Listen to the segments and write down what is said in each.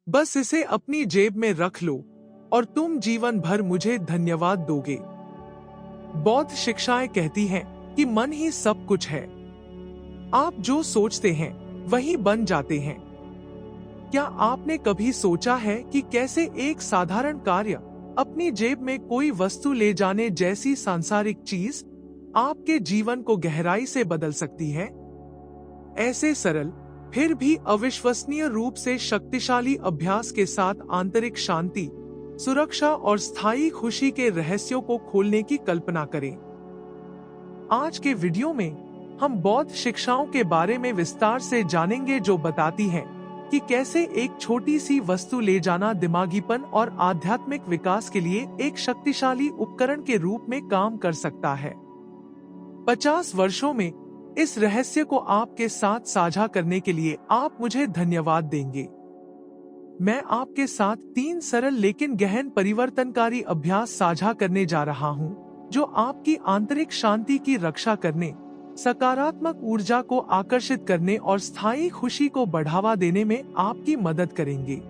बस इसे अपनी जेब में रख लो और तुम जीवन भर मुझे धन्यवाद दोगे। बौद्ध शिक्षाएं कहती हैं कि मन ही सब कुछ है। आप जो सोचते हैं वही बन जाते हैं। क्या आपने कभी सोचा है कि कैसे एक साधारण कार्य, अपनी जेब में कोई वस्तु ले जाने जैसी सांसारिक चीज, आपके जीवन को गहराई से बदल सकती है? ऐसे सरल फिर भी अविश्वसनीय रूप से शक्तिशाली अभ्यास के साथ आंतरिक शांति, सुरक्षा और स्थायी खुशी के रहस्यों को खोलने की कल्पना करें। आज के वीडियो में हम बौद्ध शिक्षाओं के बारे में विस्तार से जानेंगे, जो बताती हैं कि कैसे एक छोटी सी वस्तु ले जाना दिमागीपन और आध्यात्मिक विकास के लिए एक शक्तिशाली उपकरण के रूप में काम कर सकता है। 50 वर्षों में इस रहस्य को आपके साथ साझा करने के लिए आप मुझे धन्यवाद देंगे। मैं आपके साथ 3 सरल लेकिन गहन परिवर्तनकारी अभ्यास साझा करने जा रहा हूं, जो आपकी आंतरिक शांति की रक्षा करने, सकारात्मक ऊर्जा को आकर्षित करने और स्थायी खुशी को बढ़ावा देने में आपकी मदद करेंगे।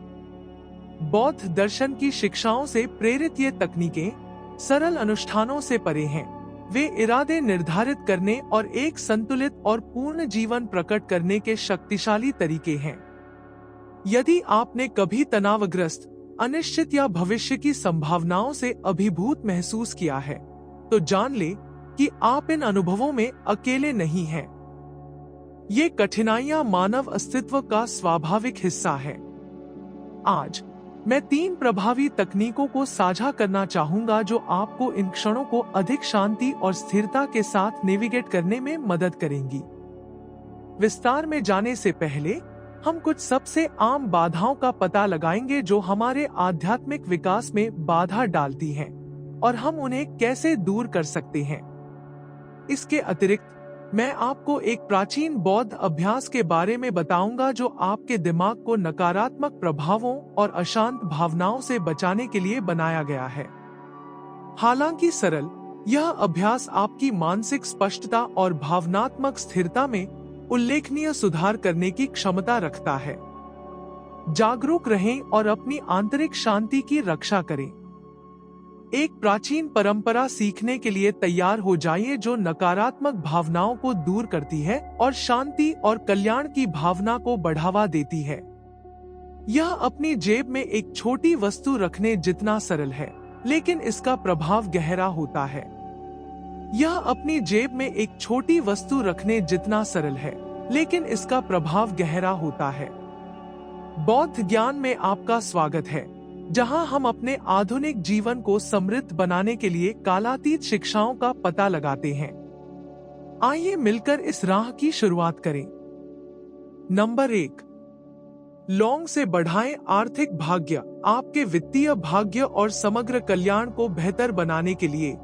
बौद्ध दर्शन की शिक्षाओं से प्रेरित ये तकनीकें सरल अनुष्ठानों से परे हैं। वे इरादे निर्धारित करने और एक संतुलित और पूर्ण जीवन प्रकट करने के शक्तिशाली तरीके हैं। यदि आपने कभी तनावग्रस्त, अनिश्चित या भविष्य की संभावनाओं से अभिभूत महसूस किया है, तो जान ले कि आप इन अनुभवों में अकेले नहीं हैं। ये कठिनाइयां मानव अस्तित्व का स्वाभाविक हिस्सा है। आज मैं 3 प्रभावी तकनीकों को साझा करना चाहूंगा, जो आपको इन क्षणों को अधिक शांति और स्थिरता के साथ नेविगेट करने में मदद करेंगी। विस्तार में जाने से पहले हम कुछ सबसे आम बाधाओं का पता लगाएंगे जो हमारे आध्यात्मिक विकास में बाधा डालती हैं, और हम उन्हें कैसे दूर कर सकते हैं। इसके अतिरिक्त मैं आपको एक प्राचीन बौद्ध अभ्यास के बारे में बताऊंगा, जो आपके दिमाग को नकारात्मक प्रभावों और अशांत भावनाओं से बचाने के लिए बनाया गया है। हालांकि सरल, यह अभ्यास आपकी मानसिक स्पष्टता और भावनात्मक स्थिरता में उल्लेखनीय सुधार करने की क्षमता रखता है। जागरूक रहें और अपनी आंतरिक शांति की रक्षा करें। एक प्राचीन परंपरा सीखने के लिए तैयार हो जाइए, जो नकारात्मक भावनाओं को दूर करती है और शांति और कल्याण की भावना को बढ़ावा देती है। यह अपनी जेब में एक छोटी वस्तु रखने जितना सरल है, लेकिन इसका प्रभाव गहरा होता है। यह अपनी जेब में एक छोटी वस्तु रखने जितना सरल है, लेकिन इसका प्रभाव गहरा होता है। बौद्ध ज्ञान में आपका स्वागत है, जहां हम अपने आधुनिक जीवन को समृद्ध बनाने के लिए कालातीत शिक्षाओं का पता लगाते हैं। आइए मिलकर इस राह की शुरुआत करें। नंबर 1, लौंग से बढ़ाएं आर्थिक भाग्य। आपके वित्तीय भाग्य और समग्र कल्याण को बेहतर बनाने के लिए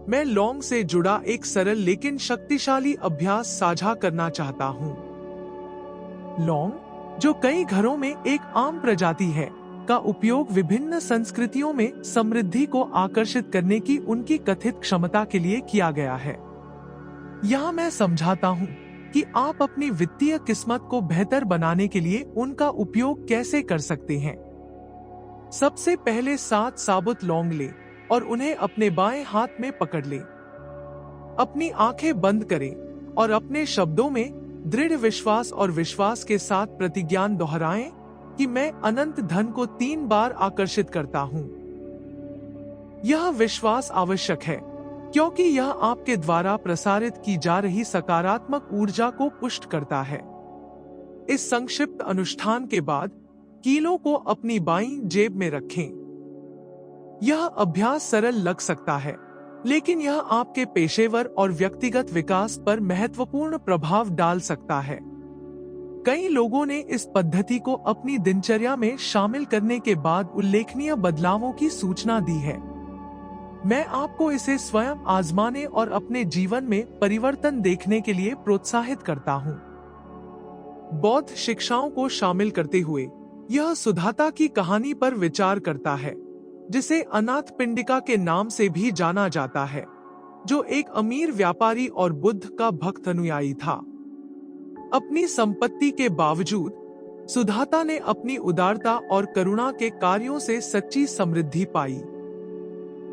मैं लौंग से जुड़ा एक सरल लेकिन शक्तिशाली अभ्यास साझा करना चाहता हूं। लौंग, जो कई घरों में एक आम प्रजाति है, का उपयोग विभिन्न संस्कृतियों में समृद्धि को आकर्षित करने की उनकी कथित क्षमता के लिए किया गया है। यहाँ मैं समझाता हूँ कि आप अपनी वित्तीय किस्मत को बेहतर बनाने के लिए उनका उपयोग कैसे कर सकते हैं। सबसे पहले 7 साबुत लौंग लें और उन्हें अपने बाएं हाथ में पकड़ लें। अपनी आंखें बंद करें और अपने शब्दों में दृढ़ विश्वास और विश्वास के साथ प्रतिज्ञान दोहराएं कि मैं अनंत धन को 3 बार आकर्षित करता हूं। यह विश्वास आवश्यक है, क्योंकि यह आपके द्वारा प्रसारित की जा रही सकारात्मक ऊर्जा को पुष्ट करता है। इस संक्षिप्त अनुष्ठान के बाद कीलों को अपनी बाईं जेब में रखें। यह अभ्यास सरल लग सकता है, लेकिन यह आपके पेशेवर और व्यक्तिगत विकास पर महत्वपूर्ण प्रभाव डाल सकता है। कई लोगों ने इस पद्धति को अपनी दिनचर्या में शामिल करने के बाद उल्लेखनीय बदलावों की सूचना दी है। मैं आपको इसे स्वयं आजमाने और अपने जीवन में परिवर्तन देखने के लिए प्रोत्साहित करता हूं। बौद्ध शिक्षाओं को शामिल करते हुए यह सुधाता की कहानी पर विचार करता है, जिसे अनाथपिंडिका के नाम से भी जाना जाता है, जो एक अमीर व्यापारी और बुद्ध का भक्त अनुयायी था। अपनी संपत्ति के बावजूद सुधाता ने अपनी उदारता और करुणा के कार्यों से सच्ची समृद्धि पाई।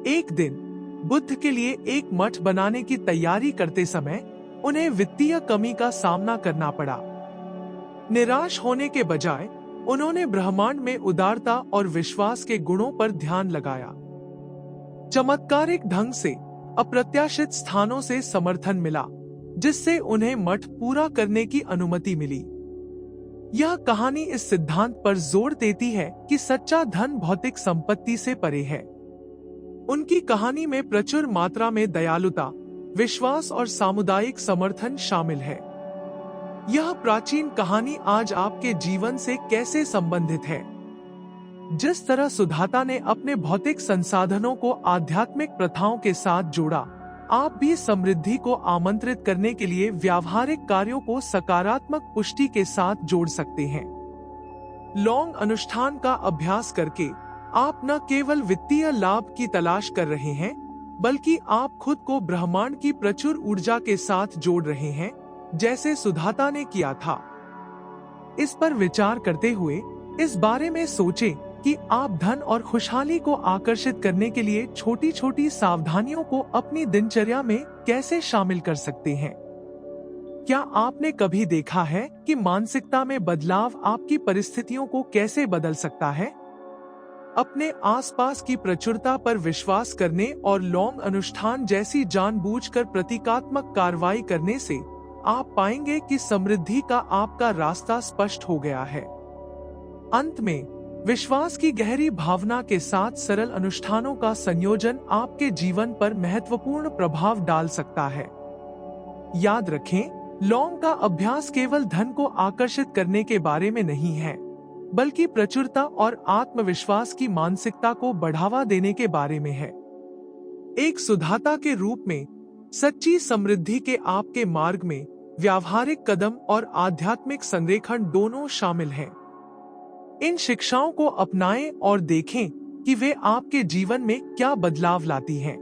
एक दिन बुद्ध के लिए एक मठ बनाने की तैयारी करते समय उन्हें वित्तीय कमी का सामना करना पड़ा। निराश होने के बजाय उन्होंने ब्रह्मांड में उदारता और विश्वास के गुणों पर ध्यान लगाया। चमत्कारिक ढंग से अप्रत्याशित स्थानों से समर्थन मिला, जिससे उन्हें मठ पूरा करने की अनुमति मिली। यह कहानी इस सिद्धांत पर जोर देती है कि सच्चा धन भौतिक संपत्ति से परे है। उनकी कहानी में प्रचुर मात्रा में दयालुता, विश्वास और सामुदायिक समर्थन शामिल है। यह प्राचीन कहानी आज आपके जीवन से कैसे संबंधित है? जिस तरह सुधाता ने अपने भौतिक संसाधनों को आध्यात्मिक प्रथाओं के साथ जोड़ा, आप भी समृद्धि को आमंत्रित करने के लिए व्यावहारिक कार्यों को सकारात्मक पुष्टि के साथ जोड़ सकते हैं। लौंग अनुष्ठान का अभ्यास करके आप न केवल वित्तीय लाभ की तलाश कर रहे हैं, बल्कि आप खुद को ब्रह्मांड की प्रचुर ऊर्जा के साथ जोड़ रहे हैं, जैसे सुधाता ने किया था। इस पर विचार करते हुए इस बारे में सोचें कि आप धन और खुशहाली को आकर्षित करने के लिए छोटी छोटी सावधानियों को अपनी दिनचर्या में कैसे शामिल कर सकते हैं। क्या आपने कभी देखा है कि मानसिकता में बदलाव आपकी परिस्थितियों को कैसे बदल सकता है? अपने आसपास की प्रचुरता पर विश्वास करने और लौंग अनुष्ठान जैसी जानबूझकर प्रतीकात्मक कार्रवाई करने से आप पाएंगे कि समृद्धि का आपका रास्ता स्पष्ट हो गया है। अंत में, विश्वास की गहरी भावना के साथ सरल अनुष्ठानों का संयोजन आपके जीवन पर महत्वपूर्ण प्रभाव डाल सकता है। याद रखें, लौंग का अभ्यास केवल धन को आकर्षित करने के बारे में नहीं है, बल्कि प्रचुरता और आत्मविश्वास की मानसिकता को बढ़ावा देने के बारे में है। एक सुधाता के रूप में सच्ची समृद्धि के आपके मार्ग में व्यावहारिक कदम और आध्यात्मिक संरेखण दोनों शामिल हैं। इन शिक्षाओं को अपनाएं और देखें कि वे आपके जीवन में क्या बदलाव लाती हैं।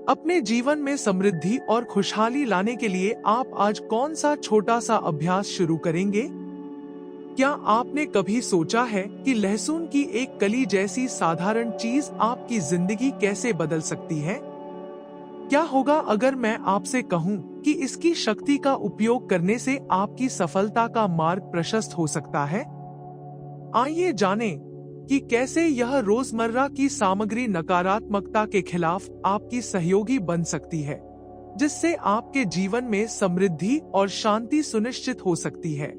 अपने जीवन में समृद्धि और खुशहाली लाने के लिए आप आज कौन सा छोटा सा अभ्यास शुरू करेंगे? क्या आपने कभी सोचा है कि लहसुन की एक कली जैसी साधारण चीज आपकी जिंदगी कैसे बदल सकती है? क्या होगा अगर मैं आपसे कहूं कि इसकी शक्ति का उपयोग करने से आपकी सफलता का मार्ग प्रशस्त हो सकता है? आइए जानें कि कैसे यह रोजमर्रा की सामग्री नकारात्मकता के खिलाफ आपकी सहयोगी बन सकती है, जिससे आपके जीवन में समृद्धि और शांति सुनिश्चित हो सकती है।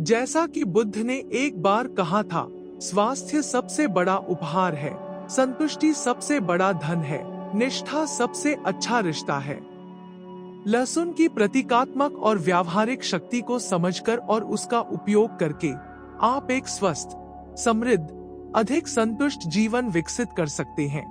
जैसा कि बुद्ध ने एक बार कहा था, स्वास्थ्य सबसे बड़ा उपहार है, संतुष्टि सबसे बड़ा धन है, निष्ठा सबसे अच्छा रिश्ता है। लहसुन की प्रतीकात्मक और व्यावहारिक शक्ति को समझकर और उसका उपयोग करके आप एक स्वस्थ, समृद्ध, अधिक संतुष्ट जीवन विकसित कर सकते हैं।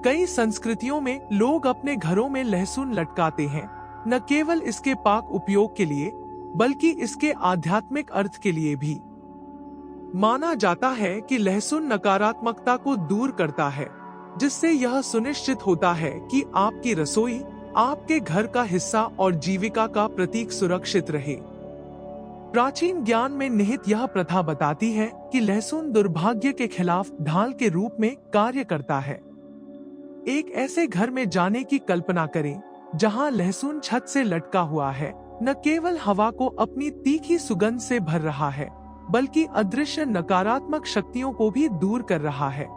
कई संस्कृतियों में लोग अपने घरों में लहसुन लटकाते हैं, न केवल इसके पाक उपयोग के लिए, बल्कि इसके आध्यात्मिक अर्थ के लिए भी। माना जाता है कि लहसुन नकारात्मकता को दूर करता है, जिससे यह सुनिश्चित होता है कि आपकी रसोई, आपके घर का हिस्सा और जीविका का प्रतीक सुरक्षित रहे। प्राचीन ज्ञान में निहित यह प्रथा बताती है कि लहसुन दुर्भाग्य के खिलाफ ढाल के रूप में कार्य करता है। एक ऐसे घर में जाने की कल्पना करें जहां लहसुन छत से लटका हुआ है, न केवल हवा को अपनी तीखी सुगंध से भर रहा है, बल्कि अदृश्य नकारात्मक शक्तियों को भी दूर कर रहा है।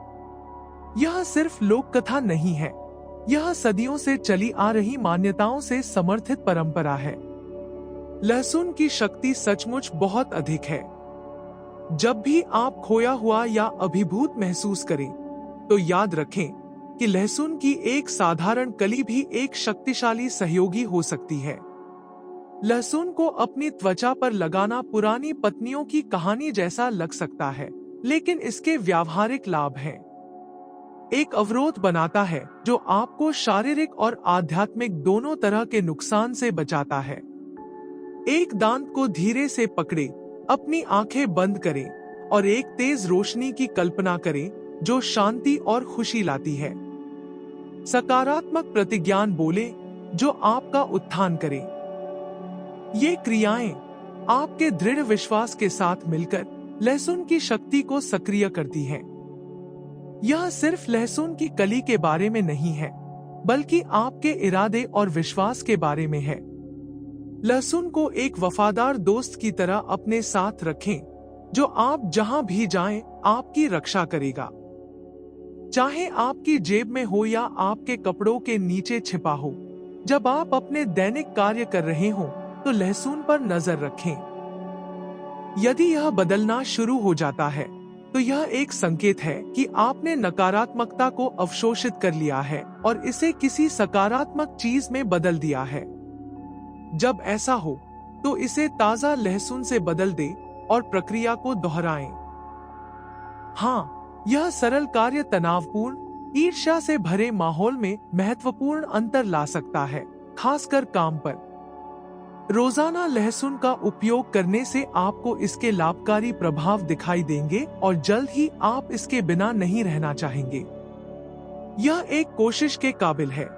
यह सिर्फ लोक कथा नहीं है, यह सदियों से चली आ रही मान्यताओं से समर्थित परंपरा है। लहसुन की शक्ति सचमुच बहुत अधिक है। जब भी आप खोया हुआ या अभिभूत महसूस करें, तो याद रखें कि लहसुन की एक साधारण कली भी एक शक्तिशाली सहयोगी हो सकती है। लहसुन को अपनी त्वचा पर लगाना पुरानी पत्नियों की कहानी जैसा लग सकता है, लेकिन इसके व्यावहारिक लाभ हैं। एक अवरोध बनाता है जो आपको शारीरिक और आध्यात्मिक दोनों तरह के नुकसान से बचाता है। एक दांत को धीरे से पकड़े, अपनी आंखें बंद करें और एक तेज रोशनी की कल्पना करें जो शांति और खुशी लाती है। सकारात्मक प्रतिज्ञान बोले जो आपका उत्थान करे। ये क्रियाएं आपके दृढ़ विश्वास के साथ मिलकर लहसुन की शक्ति को सक्रिय करती है। यह सिर्फ लहसुन की कली के बारे में नहीं है, बल्कि आपके इरादे और विश्वास के बारे में है। लहसुन को एक वफादार दोस्त की तरह अपने साथ रखें, जो आप जहां भी जाएं, आपकी रक्षा करेगा। चाहे आपकी जेब में हो या आपके कपड़ों के नीचे छिपा हो, जब आप अपने दैनिक कार्य कर रहे हो तो लहसुन पर नजर रखें। यदि यह बदलना शुरू हो जाता है, तो यह एक संकेत है कि आपने नकारात्मकता को अवशोषित कर लिया है और इसे किसी सकारात्मक चीज में बदल दिया है। जब ऐसा हो, तो इसे ताजा लहसुन से बदल दे और प्रक्रिया को दोहराएं। हाँ, यह सरल कार्य तनावपूर्ण, ईर्ष्या से भरे माहौल में महत्वपूर्ण अंतर ला सकता है, खासकर काम पर। रोजाना लहसुन का उपयोग करने से आपको इसके लाभकारी प्रभाव दिखाई देंगे और जल्द ही आप इसके बिना नहीं रहना चाहेंगे। यह एक कोशिश के काबिल है।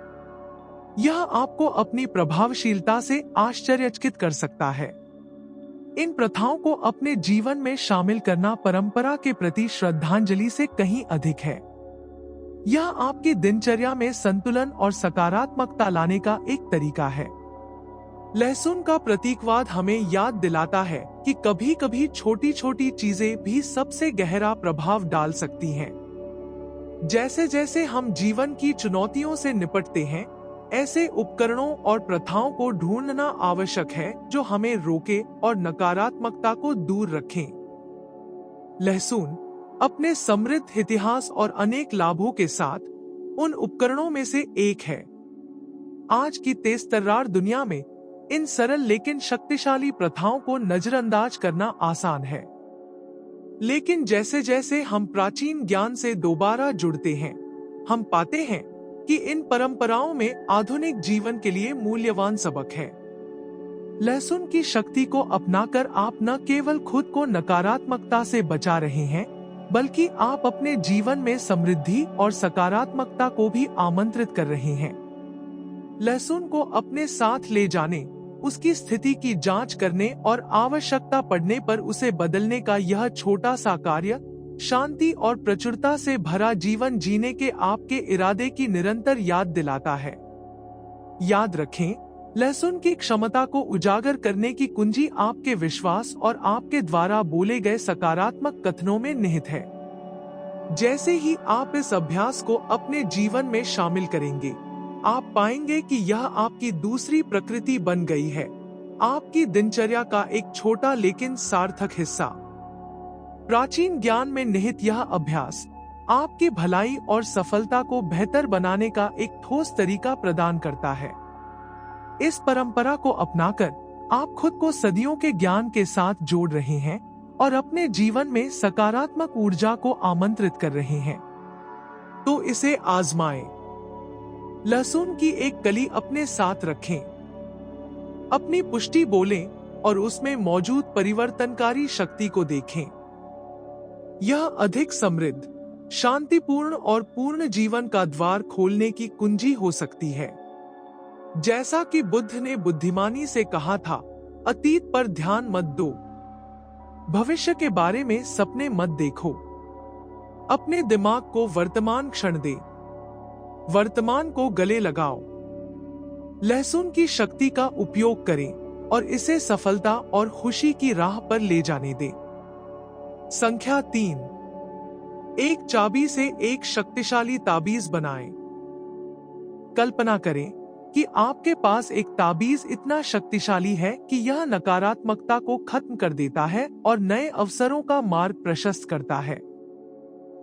यह आपको अपनी प्रभावशीलता से आश्चर्यचकित कर सकता है। इन प्रथाओं को अपने जीवन में शामिल करना परंपरा के प्रति श्रद्धांजलि से कहीं अधिक है। यह आपकी दिनचर्या में संतुलन और सकारात्मकता लाने का एक तरीका है। लहसुन का प्रतीकवाद हमें याद दिलाता है कि कभी कभी छोटी छोटी चीजें भी सबसे गहरा प्रभाव डाल सकती हैं। जैसे जैसे हम जीवन की चुनौतियों से निपटते हैं, ऐसे उपकरणों और प्रथाओं को ढूंढना आवश्यक है जो हमें रोके और नकारात्मकता को दूर रखें। लहसुन अपने समृद्ध इतिहास और अनेक लाभों के साथ उन उपकरणों में से एक है। आज की तेज-तर्रार दुनिया में इन सरल लेकिन शक्तिशाली प्रथाओं को नजरअंदाज करना आसान है। लेकिन जैसे जैसे हम प्राचीन ज्ञान से दोबारा जुड़ते हैं, हम पाते हैं कि इन परंपराओं में आधुनिक जीवन के लिए मूल्यवान सबक है। लहसुन की शक्ति को अपनाकर आप न केवल खुद को नकारात्मकता से बचा रहे हैं, बल्कि आप अपने जीवन में समृद्धि और सकारात्मकता को भी आमंत्रित कर रहे हैं। लहसुन को अपने साथ ले जाने, उसकी स्थिति की जांच करने और आवश्यकता पड़ने पर उसे बदलने का यह छोटा सा कार्य शांति और प्रचुरता से भरा जीवन जीने के आपके इरादे की निरंतर याद दिलाता है। याद रखें, लहसुन की क्षमता को उजागर करने की कुंजी आपके विश्वास और आपके द्वारा बोले गए सकारात्मक कथनों में निहित है। जैसे ही आप इस अभ्यास को अपने जीवन में शामिल करेंगे, आप पाएंगे कि यह आपकी दूसरी प्रकृति बन गई है, आपकी दिनचर्या का एक छोटा लेकिन सार्थक हिस्सा। प्राचीन ज्ञान में निहित यह अभ्यास आपकी भलाई और सफलता को बेहतर बनाने का एक ठोस तरीका प्रदान करता है। इस परंपरा को अपनाकर आप खुद को सदियों के ज्ञान के साथ जोड़ रहे हैं और अपने जीवन में सकारात्मक ऊर्जा को आमंत्रित कर रहे हैं। तो इसे आजमाएं। लहसुन की एक कली अपने साथ रखें, अपनी पुष्टि बोलें और उसमें मौजूद परिवर्तनकारी शक्ति को देखें। यह अधिक समृद्ध, शांतिपूर्ण और पूर्ण जीवन का द्वार खोलने की कुंजी हो सकती है। जैसा कि बुद्ध ने बुद्धिमानी से कहा था, अतीत पर ध्यान मत दो, भविष्य के बारे में सपने मत देखो, अपने दिमाग को वर्तमान क्षण दे, वर्तमान को गले लगाओ। लहसुन की शक्ति का उपयोग करें और इसे सफलता और खुशी की राह पर ले जाने दें। संख्या 3, एक चाबी से एक शक्तिशाली ताबीज बनाएं। कल्पना करें कि आपके पास एक ताबीज इतना शक्तिशाली है कि यह नकारात्मकता को खत्म कर देता है और नए अवसरों का मार्ग प्रशस्त करता है।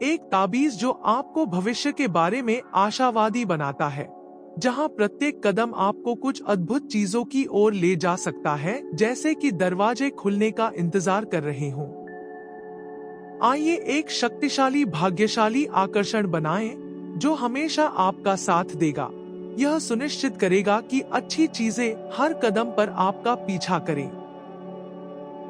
एक ताबीज जो आपको भविष्य के बारे में आशावादी बनाता है, जहां प्रत्येक कदम आपको कुछ अद्भुत चीजों की ओर ले जा सकता है, जैसे कि दरवाजे खुलने का इंतजार कर रहे हों। आइए एक शक्तिशाली भाग्यशाली आकर्षण बनाएं, जो हमेशा आपका साथ देगा। यह सुनिश्चित करेगा कि अच्छी चीजें हर कदम पर आपका पीछा करें।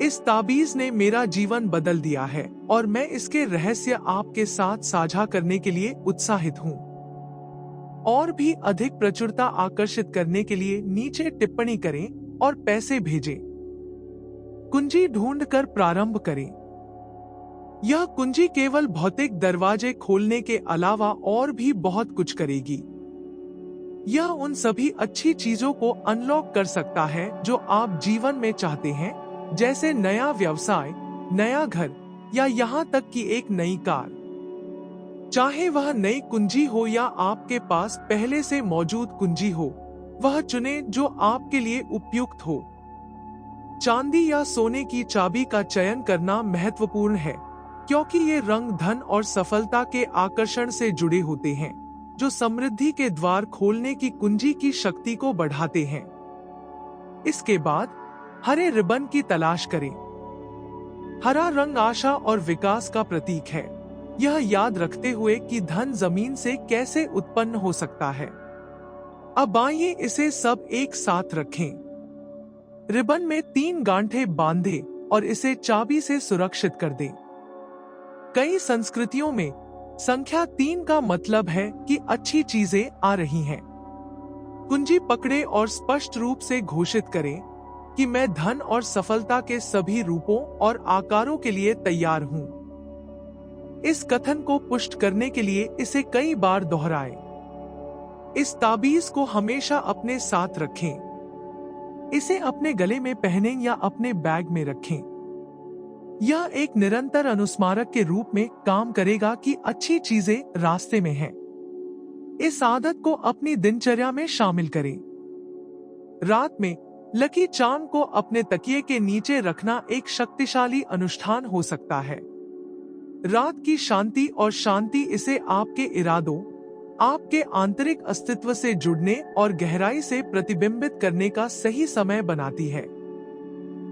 इस ताबीज ने मेरा जीवन बदल दिया है और मैं इसके रहस्य आपके साथ साझा करने के लिए उत्साहित हूँ। और भी अधिक प्रचुरता आकर्षित करने के लिए नीचे टिप्पणी करें और पैसे भेजें। कुंजी ढूंढकर प्रारंभ करें। यह कुंजी केवल भौतिक दरवाजे खोलने के अलावा और भी बहुत कुछ करेगी। यह उन सभी अच्छी चीजों को अनलॉक कर सकता है जो आप जीवन में चाहते हैं, जैसे नया व्यवसाय, नया घर या यहाँ तक कि एक नई कार। चाहे वह नई कुंजी हो या आपके पास पहले से मौजूद कुंजी हो, वह चुनें जो आपके लिए उपयुक्त हो। चांदी या सोने की चाबी का चयन करना महत्वपूर्ण है, क्योंकि ये रंग धन और सफलता के आकर्षण से जुड़े होते हैं, जो समृद्धि के द्वार खोलने की कुंजी की शक्ति को बढ़ाते हैं। इसके बाद हरे रिबन की तलाश करें। हरा रंग आशा और विकास का प्रतीक है। यह याद रखते हुए कि धन जमीन से कैसे उत्पन्न हो सकता है। अब आइए इसे सब एक साथ रखें। रिबन में 3 गांठें बांधें और इसे चाबी से सुरक्षित कर दें। कई संस्कृतियों में संख्या 3 का मतलब है कि अच्छी चीजें आ रही हैं। कुंजी पकड़े और स्पष्ट रूप से घोषित करें कि मैं धन और सफलता के सभी रूपों और आकारों के लिए तैयार हूं। इस कथन को पुष्ट करने के लिए इसे कई बार दोहराएं। इस ताबीज को हमेशा अपने साथ रखें। इसे अपने गले में पहनें या अपने बैग में रखें। यह एक निरंतर अनुस्मारक के रूप में काम करेगा कि अच्छी चीजें रास्ते में हैं। इस आदत को अपनी दिनचर्या में शामिल करें। रात में लकी चार्म को अपने तकिए के नीचे रखना एक शक्तिशाली अनुष्ठान हो सकता है। रात की शांति और शांति इसे आपके इरादों, आपके आंतरिक अस्तित्व से जुड़ने और गहराई से प्रतिबिंबित करने का सही समय बनाती है।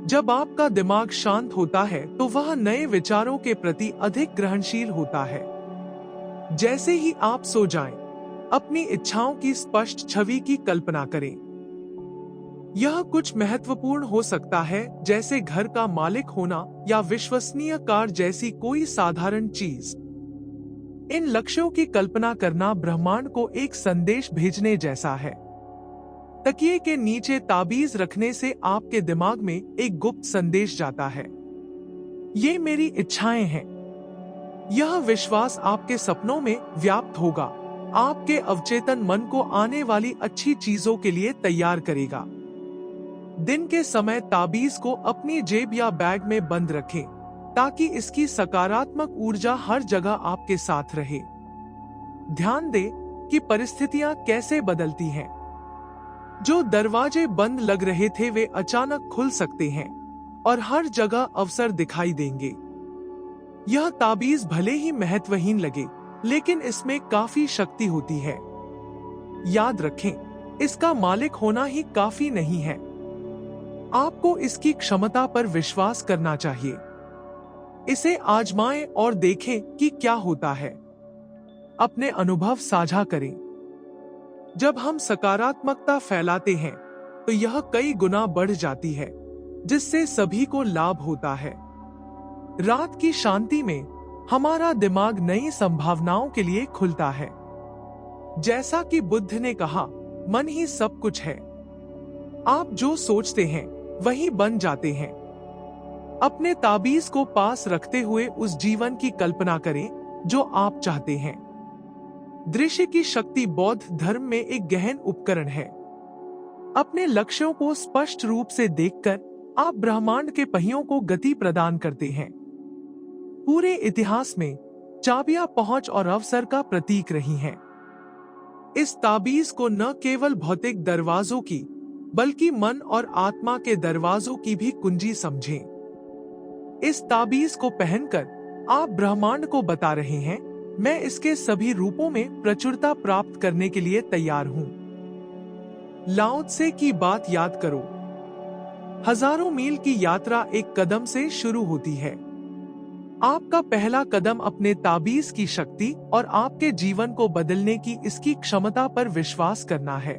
जब आपका दिमाग शांत होता है तो वह नए विचारों के प्रति अधिक ग्रहणशील होता है। जैसे ही आप सो जाएं, अपनी इच्छाओं की स्पष्ट छवि की कल्पना करें। यह कुछ महत्वपूर्ण हो सकता है, जैसे घर का मालिक होना या विश्वसनीय कार जैसी कोई साधारण चीज। इन लक्ष्यों की कल्पना करना ब्रह्मांड को एक संदेश भेजने जैसा है। तकिए के नीचे ताबीज रखने से आपके दिमाग में एक गुप्त संदेश जाता है। ये मेरी इच्छाएं हैं। यह विश्वास आपके सपनों में व्याप्त होगा, आपके अवचेतन मन को आने वाली अच्छी चीजों के लिए तैयार करेगा। दिन के समय ताबीज को अपनी जेब या बैग में बंद रखें, ताकि इसकी सकारात्मक ऊर्जा हर जगह आपके साथ रहे। ध्यान दें कि परिस्थितियां कैसे बदलती हैं। जो दरवाजे बंद लग रहे थे वे अचानक खुल सकते हैं और हर जगह अवसर दिखाई देंगे। यह ताबीज भले ही महत्वहीन लगे, लेकिन इसमें काफी शक्ति होती है। याद रखें, इसका मालिक होना ही काफी नहीं है। आपको इसकी क्षमता पर विश्वास करना चाहिए। इसे आजमाएं और देखें कि क्या होता है। अपने अनुभव साझा करें। जब हम सकारात्मकता फैलाते हैं तो यह कई गुना बढ़ जाती है, जिससे सभी को लाभ होता है। रात की शांति में हमारा दिमाग नई संभावनाओं के लिए खुलता है। जैसा कि बुद्ध ने कहा, मन ही सब कुछ है। आप जो सोचते हैं वही बन जाते हैं। अपने ताबीज को पास रखते हुए उस जीवन की कल्पना करें जो आप चाहते हैं। दृश्य की शक्ति बौद्ध धर्म में एक गहन उपकरण है। अपने लक्ष्यों को स्पष्ट रूप से देखकर आप ब्रह्मांड के पहियों को गति प्रदान करते हैं। पूरे इतिहास में चाबियां पहुंच और अवसर का प्रतीक रही हैं। इस ताबीज को न केवल भौतिक दरवाजों की, बल्कि मन और आत्मा के दरवाजों की भी कुंजी समझें। इस ताबीज को पहनकर आप ब्रह्मांड को बता रहे हैं, मैं इसके सभी रूपों में प्रचुरता प्राप्त करने के लिए तैयार हूं। लाओ त्से की बात याद करो। हजारों मील की यात्रा एक कदम से शुरू होती है। आपका पहला कदम अपने ताबीज की शक्ति और आपके जीवन को बदलने की इसकी क्षमता पर विश्वास करना है।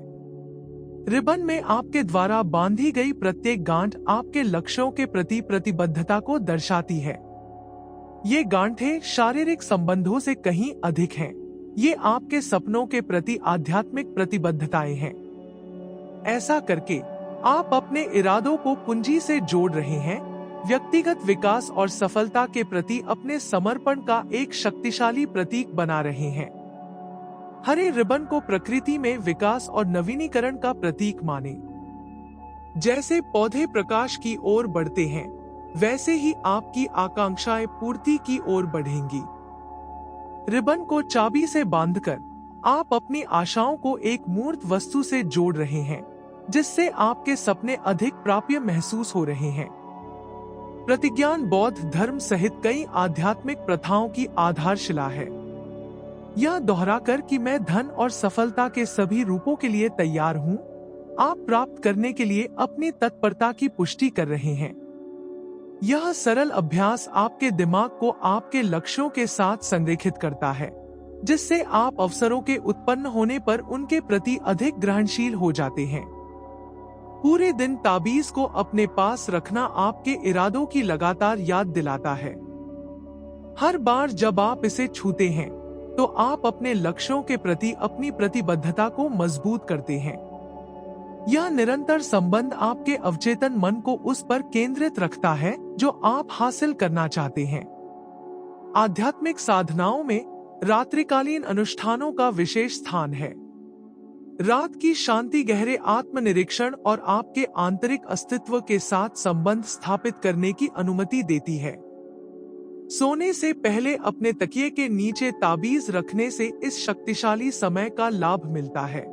रिबन में आपके द्वारा बांधी गई प्रत्येक गांठ आपके लक्ष्यों के प्रति प्रतिबद्धता को दर्शाती है। ये गांठें शारीरिक संबंधों से कहीं अधिक हैं। ये आपके सपनों के प्रति आध्यात्मिक प्रतिबद्धताएं हैं। ऐसा करके आप अपने इरादों को कुंजी से जोड़ रहे हैं, व्यक्तिगत विकास और सफलता के प्रति अपने समर्पण का एक शक्तिशाली प्रतीक बना रहे हैं। हरे रिबन को प्रकृति में विकास और नवीनीकरण का प्रतीक माने। जैसे पौधे प्रकाश की ओर बढ़ते हैं, वैसे ही आपकी आकांक्षाएं पूर्ति की ओर बढ़ेंगी। रिबन को चाबी से बांधकर आप अपनी आशाओं को एक मूर्त वस्तु से जोड़ रहे हैं, जिससे आपके सपने अधिक प्राप्य महसूस हो रहे हैं। प्रतिज्ञान बौद्ध धर्म सहित कई आध्यात्मिक प्रथाओं की आधारशिला है। यह दोहराकर कि मैं धन और सफलता के सभी रूपों के लिए तैयार हूं, आप प्राप्त करने के लिए अपनी तत्परता की पुष्टि कर रहे हैं। यह सरल अभ्यास आपके दिमाग को आपके लक्ष्यों के साथ संरेखित करता है, जिससे आप अवसरों के उत्पन्न होने पर उनके प्रति अधिक ग्रहणशील हो जाते हैं। पूरे दिन ताबीज को अपने पास रखना आपके इरादों की लगातार याद दिलाता है। हर बार जब आप इसे छूते हैं, तो आप अपने लक्ष्यों के प्रति अपनी प्रतिबद्धता को मजबूत करते हैं। यह निरंतर संबंध आपके अवचेतन मन को उस पर केंद्रित रखता है जो आप हासिल करना चाहते हैं। आध्यात्मिक साधनाओं में रात्रिकालीन अनुष्ठानों का विशेष स्थान है। रात की शांति गहरे आत्मनिरीक्षण और आपके आंतरिक अस्तित्व के साथ संबंध स्थापित करने की अनुमति देती है। सोने से पहले अपने तकिए के नीचे ताबीज रखने से इस शक्तिशाली समय का लाभ मिलता है।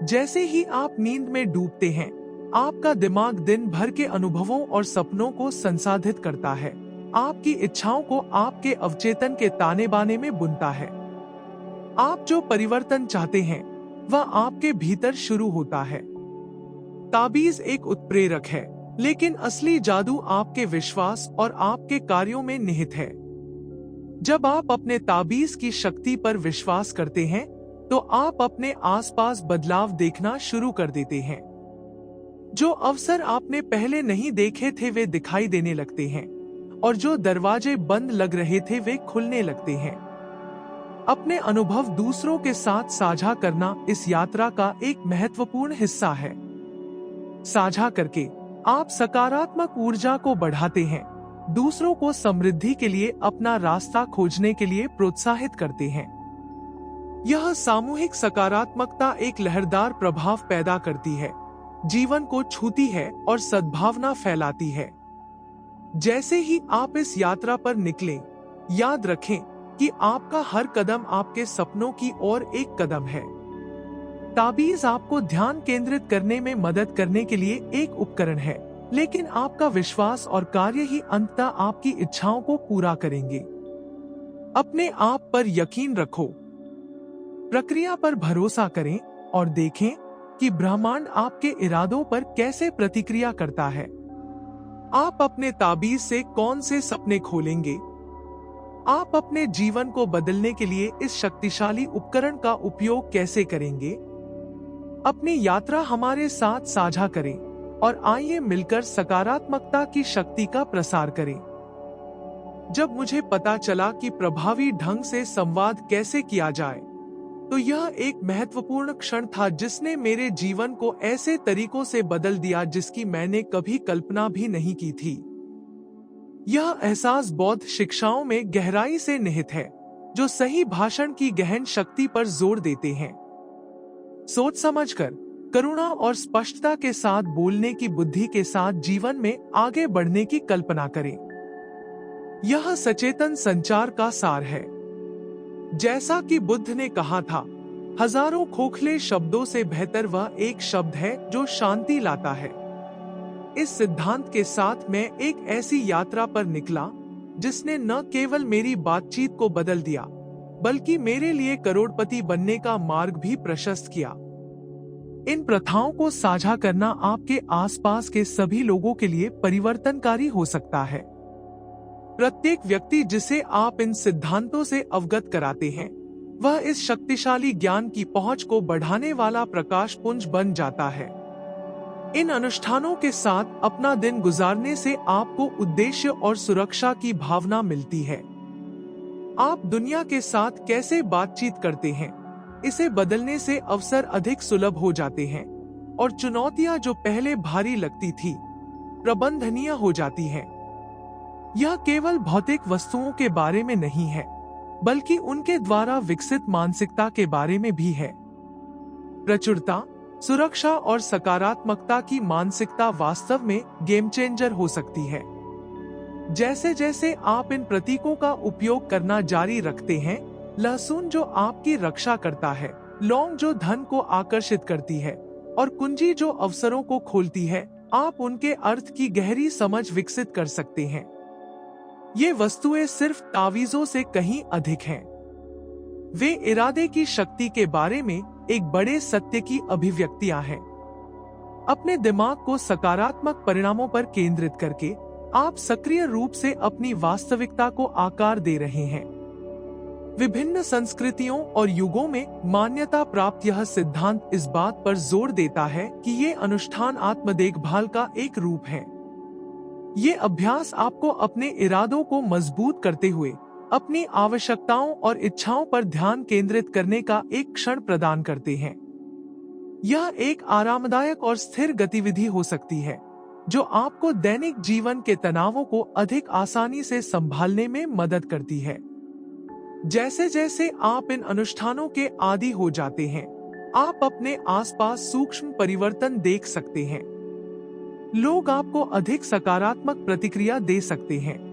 जैसे ही आप नींद में डूबते हैं, आपका दिमाग दिन भर के अनुभवों और सपनों को संसाधित करता है, आपकी इच्छाओं को आपके अवचेतन के ताने बाने में बुनता है। आप जो परिवर्तन चाहते हैं, वह आपके भीतर शुरू होता है। ताबीज एक उत्प्रेरक है, लेकिन असली जादू आपके विश्वास और आपके कार्यों में निहित है। जब आप अपने ताबीज की शक्ति पर विश्वास करते हैं, तो आप अपने आसपास बदलाव देखना शुरू कर देते हैं। जो अवसर आपने पहले नहीं देखे थे वे दिखाई देने लगते हैं, और जो दरवाजे बंद लग रहे थे वे खुलने लगते हैं। अपने अनुभव दूसरों के साथ साझा करना इस यात्रा का एक महत्वपूर्ण हिस्सा है। साझा करके आप सकारात्मक ऊर्जा को बढ़ाते हैं, दूसरों को समृद्धि के लिए अपना रास्ता खोजने के लिए प्रोत्साहित करते हैं। यह सामूहिक सकारात्मकता एक लहरदार प्रभाव पैदा करती है, जीवन को छूती है और सद्भावना फैलाती है। जैसे ही आप इस यात्रा पर निकलें, याद रखें कि आपका हर कदम आपके सपनों की ओर एक कदम है। ताबीज आपको ध्यान केंद्रित करने में मदद करने के लिए एक उपकरण है, लेकिन आपका विश्वास और कार्य ही अंततः आपकी इच्छाओं को पूरा करेंगे। अपने आप पर यकीन रखो, प्रक्रिया पर भरोसा करें और देखें कि ब्रह्मांड आपके इरादों पर कैसे प्रतिक्रिया करता है। आप अपने ताबीज से कौन से सपने खोलेंगे? आप अपने जीवन को बदलने के लिए इस शक्तिशाली उपकरण का उपयोग कैसे करेंगे? अपनी यात्रा हमारे साथ साझा करें और आइए मिलकर सकारात्मकता की शक्ति का प्रसार करें। जब मुझे पता चला कि प्रभावी ढंग से संवाद कैसे किया जाए, तो यह एक महत्वपूर्ण क्षण था जिसने मेरे जीवन को ऐसे तरीकों से बदल दिया जिसकी मैंने कभी कल्पना भी नहीं की थी। यह एहसास बौद्ध शिक्षाओं में गहराई से निहित है, जो सही भाषण की गहन शक्ति पर जोर देते हैं। सोच समझकर, करुणा और स्पष्टता के साथ बोलने की बुद्धि के साथ जीवन में आगे बढ़ने की कल्पना करें। यह सचेतन संचार का सार है। जैसा कि बुद्ध ने कहा था, हजारों खोखले शब्दों से बेहतर वह एक शब्द है जो शांति लाता है। इस सिद्धांत के साथ मैं एक ऐसी यात्रा पर निकला जिसने न केवल मेरी बातचीत को बदल दिया, बल्कि मेरे लिए करोड़पति बनने का मार्ग भी प्रशस्त किया। इन प्रथाओं को साझा करना आपके आसपास के सभी लोगों के लिए परिवर्तनकारी हो सकता है। प्रत्येक व्यक्ति जिसे आप इन सिद्धांतों से अवगत कराते हैं, वह इस शक्तिशाली ज्ञान की पहुंच को बढ़ाने वाला प्रकाश पुंज बन जाता है। इन अनुष्ठानों के साथ अपना दिन गुजारने से आपको उद्देश्य और सुरक्षा की भावना मिलती है। आप दुनिया के साथ कैसे बातचीत करते हैं, इसे बदलने से अवसर अधिक सुलभ हो जाते हैं और चुनौतियां जो पहले भारी लगती थी, प्रबंधनीय हो जाती हैं। यह केवल भौतिक वस्तुओं के बारे में नहीं है, बल्कि उनके द्वारा विकसित मानसिकता के बारे में भी है। प्रचुरता, सुरक्षा और सकारात्मकता की मानसिकता वास्तव में गेम चेंजर हो सकती है। जैसे जैसे आप इन प्रतीकों का उपयोग करना जारी रखते हैं, लहसुन जो आपकी रक्षा करता है, लौंग जो धन को आकर्षित करती है और कुंजी जो अवसरों को खोलती है, आप उनके अर्थ की गहरी समझ विकसित कर सकते हैं। ये वस्तुएं सिर्फ तावीजों से कहीं अधिक हैं। वे इरादे की शक्ति के बारे में एक बड़े सत्य की अभिव्यक्तियां हैं। अपने दिमाग को सकारात्मक परिणामों पर केंद्रित करके आप सक्रिय रूप से अपनी वास्तविकता को आकार दे रहे हैं। विभिन्न संस्कृतियों और युगों में मान्यता प्राप्त यह सिद्धांत इस बात पर जोर देता है कि ये अनुष्ठान आत्म देखभाल का एक रूप है। ये अभ्यास आपको अपने इरादों को मजबूत करते हुए अपनी आवश्यकताओं और इच्छाओं पर ध्यान केंद्रित करने का एक क्षण प्रदान करते हैं। यह एक आरामदायक और स्थिर गतिविधि हो सकती है, जो आपको दैनिक जीवन के तनावों को अधिक आसानी से संभालने में मदद करती है। जैसे जैसे आप इन अनुष्ठानों के आदी हो जाते हैं, आप अपने आसपास सूक्ष्म परिवर्तन देख सकते हैं। लोग आपको अधिक सकारात्मक प्रतिक्रिया दे सकते हैं,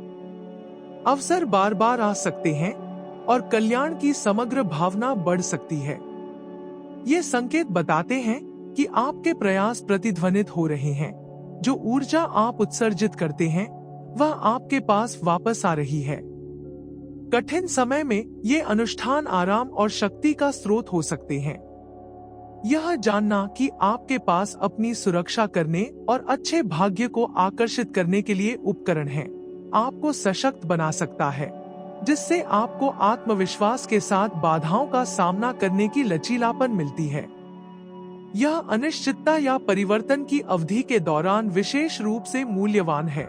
अवसर बार बार आ सकते हैं और कल्याण की समग्र भावना बढ़ सकती है। ये संकेत बताते हैं कि आपके प्रयास प्रतिध्वनित हो रहे हैं। जो ऊर्जा आप उत्सर्जित करते हैं, वह आपके पास वापस आ रही है। कठिन समय में ये अनुष्ठान आराम और शक्ति का स्रोत हो सकते हैं। यह जानना कि आपके पास अपनी सुरक्षा करने और अच्छे भाग्य को आकर्षित करने के लिए उपकरण हैं, आपको सशक्त बना सकता है, जिससे आपको आत्मविश्वास के साथ बाधाओं का सामना करने की लचीलापन मिलती है। यह अनिश्चितता या परिवर्तन की अवधि के दौरान विशेष रूप से मूल्यवान है,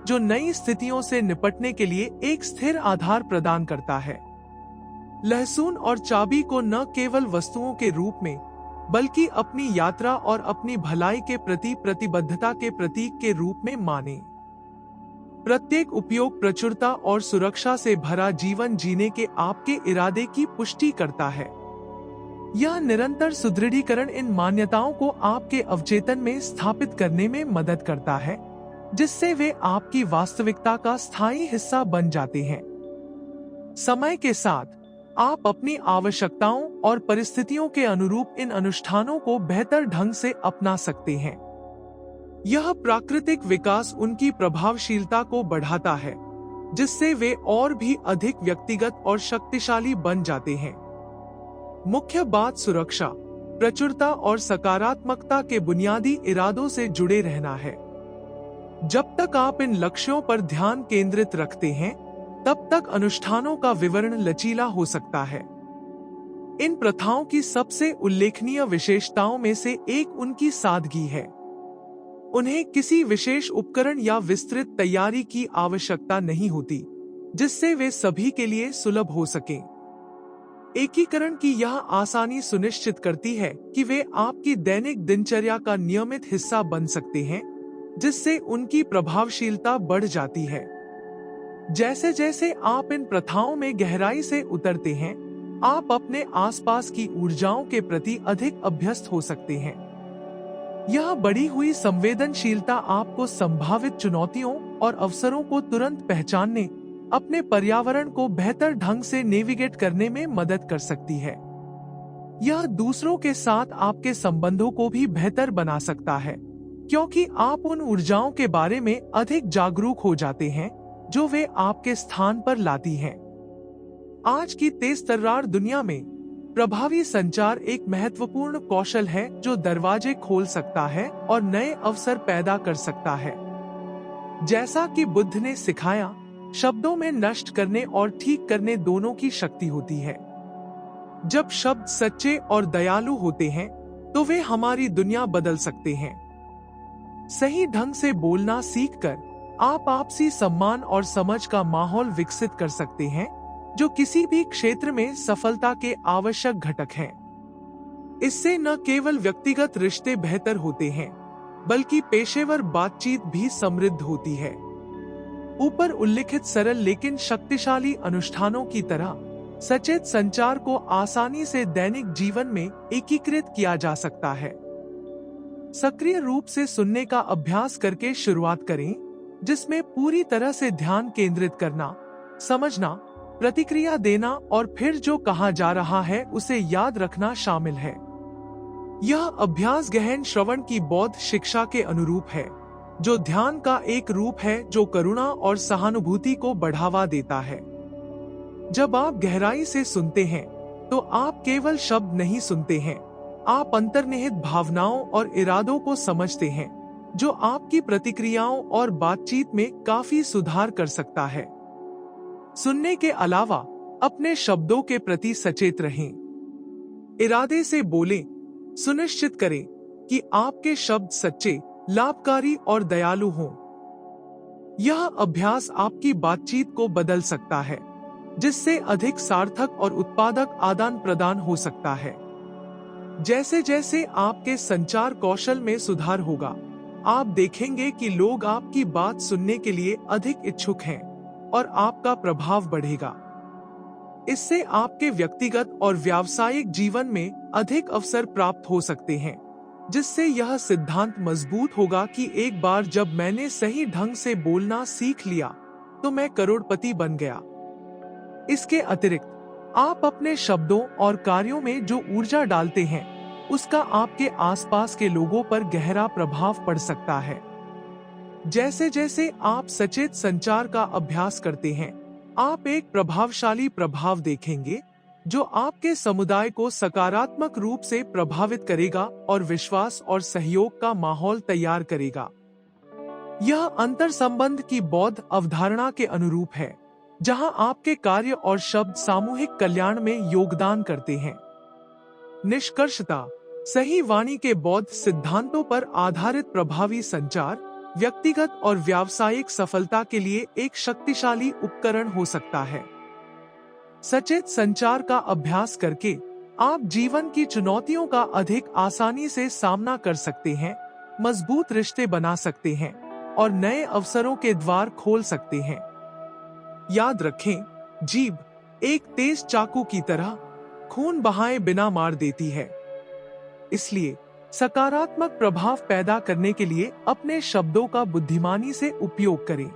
जो नई स्थितियों से निपटने के लिए एक स्थिर आधार प्रदान करता है। लहसुन और चाबी को न केवल वस्तुओं के रूप में, बल्कि अपनी यात्रा और अपनी भलाई के प्रति प्रतिबद्धता के प्रतीक के रूप में माने। प्रत्येक उपयोग प्रचुरता और सुरक्षा से भरा जीवन जीने के आपके इरादे की पुष्टि करता है। यह निरंतर सुदृढ़ीकरण इन मान्यताओं को आपके अवचेतन में स्थापित करने में मदद करता है, जिससे वे आपकी वास्तविकता का स्थायी हिस्सा बन जाते हैं। समय के साथ आप अपनी आवश्यकताओं और परिस्थितियों के अनुरूप इन अनुष्ठानों को बेहतर ढंग से अपना सकते हैं। यह प्राकृतिक विकास उनकी प्रभावशीलता को बढ़ाता है, जिससे वे और भी अधिक व्यक्तिगत और शक्तिशाली बन जाते हैं। मुख्य बात सुरक्षा, प्रचुरता और सकारात्मकता के बुनियादी इरादों से जुड़े रहना है। जब तक आप इन लक्ष्यों पर ध्यान केंद्रित रखते हैं, तब तक अनुष्ठानों का विवरण लचीला हो सकता है। इन प्रथाओं की सबसे उल्लेखनीय विशेषताओं में से एक उनकी सादगी है। उन्हें किसी विशेष उपकरण या विस्तृत तैयारी की आवश्यकता नहीं होती, जिससे वे सभी के लिए सुलभ हो सकें। एकीकरण की यह आसानी सुनिश्चित करती है कि वे आपकी दैनिक दिनचर्या का नियमित हिस्सा बन सकते हैं, जिससे उनकी प्रभावशीलता बढ़ जाती है। जैसे जैसे आप इन प्रथाओं में गहराई से उतरते हैं, आप अपने आसपास की ऊर्जाओं के प्रति अधिक अभ्यस्त हो सकते हैं। यह बढ़ी हुई संवेदनशीलता आपको संभावित चुनौतियों और अवसरों को तुरंत पहचानने, अपने पर्यावरण को बेहतर ढंग से नेविगेट करने में मदद कर सकती है। यह दूसरों के साथ आपके संबंधों को भी बेहतर बना सकता है, क्योंकि आप उन ऊर्जाओं के बारे में अधिक जागरूक हो जाते हैं जो वे आपके स्थान पर लाती हैं। आज की तेज-तर्रार दुनिया में प्रभावी संचार एक महत्वपूर्ण कौशल है, जो दरवाजे खोल सकता है और नए अवसर पैदा कर सकता है। जैसा कि बुद्ध ने सिखाया, शब्दों में नष्ट करने और ठीक करने दोनों की शक्ति होती है। जब शब्द सच्चे और दयालु होते हैं, तो वे हमारी दुनिया बदल सकते हैं। सही ढंग से बोलना सीखकर आप आपसी सम्मान और समझ का माहौल विकसित कर सकते हैं, जो किसी भी क्षेत्र में सफलता के आवश्यक घटक हैं। इससे न केवल व्यक्तिगत रिश्ते बेहतर होते हैं, बल्कि पेशेवर बातचीत भी समृद्ध होती है। ऊपर उल्लिखित सरल लेकिन शक्तिशाली अनुष्ठानों की तरह सचेत संचार को आसानी से दैनिक जीवन में एकीकृत किया जा सकता है। सक्रिय रूप से सुनने का अभ्यास करके शुरुआत करें, जिसमें पूरी तरह से ध्यान केंद्रित करना, समझना, प्रतिक्रिया देना और फिर जो कहा जा रहा है उसे याद रखना शामिल है। यह अभ्यास गहन श्रवण की बौद्ध शिक्षा के अनुरूप है, जो ध्यान का एक रूप है जो करुणा और सहानुभूति को बढ़ावा देता है। जब आप गहराई से सुनते हैं, तो आप केवल शब्द नहीं सुनते हैं, आप अंतर्निहित भावनाओं और इरादों को समझते हैं, जो आपकी प्रतिक्रियाओं और बातचीत में काफी सुधार कर सकता है। सुनने के अलावा अपने शब्दों के प्रति सचेत रहें। इरादे से बोलें, सुनिश्चित करें कि आपके शब्द सच्चे, लाभकारी और दयालु हों। यह अभ्यास आपकी बातचीत को बदल सकता है, जिससे अधिक सार्थक और उत्पादक आदान प्रदान हो सकता है। जैसे जैसे आपके संचार कौशल में सुधार होगा, आप देखेंगे कि लोग आपकी बात सुनने के लिए अधिक इच्छुक हैं और आपका प्रभाव बढ़ेगा। इससे आपके व्यक्तिगत और व्यावसायिक जीवन में अधिक अवसर प्राप्त हो सकते हैं, जिससे यह सिद्धांत मजबूत होगा कि एक बार जब मैंने सही ढंग से बोलना सीख लिया, तो मैं करोड़पति बन गया। इसके अतिरिक्त आप अपने शब्दों और कार्यों में जो ऊर्जा डालते हैं, उसका आपके आसपास के लोगों पर गहरा प्रभाव पड़ सकता है। जैसे जैसे आप सचेत संचार का अभ्यास करते हैं, आप एक प्रभावशाली प्रभाव देखेंगे, जो आपके समुदाय को सकारात्मक रूप से प्रभावित करेगा और विश्वास और सहयोग का माहौल तैयार करेगा। यह अंतर संबंध की बौद्ध अवधारणा के अनुरूप है, जहां आपके कार्य और शब्द सामूहिक कल्याण में योगदान करते हैं। निष्कर्षतः, सही वाणी के बौद्ध सिद्धांतों पर आधारित प्रभावी संचार व्यक्तिगत और व्यावसायिक सफलता के लिए एक शक्तिशाली उपकरण हो सकता है। सचेत संचार का अभ्यास करके आप जीवन की चुनौतियों का अधिक आसानी से सामना कर सकते हैं, मजबूत रिश्ते बना सकते हैं और नए अवसरों के द्वार खोल सकते हैं। याद रखें, जीभ एक तेज चाकू की तरह खून बहाए बिना मार देती है। इसलिए सकारात्मक प्रभाव पैदा करने के लिए अपने शब्दों का बुद्धिमानी से उपयोग करें।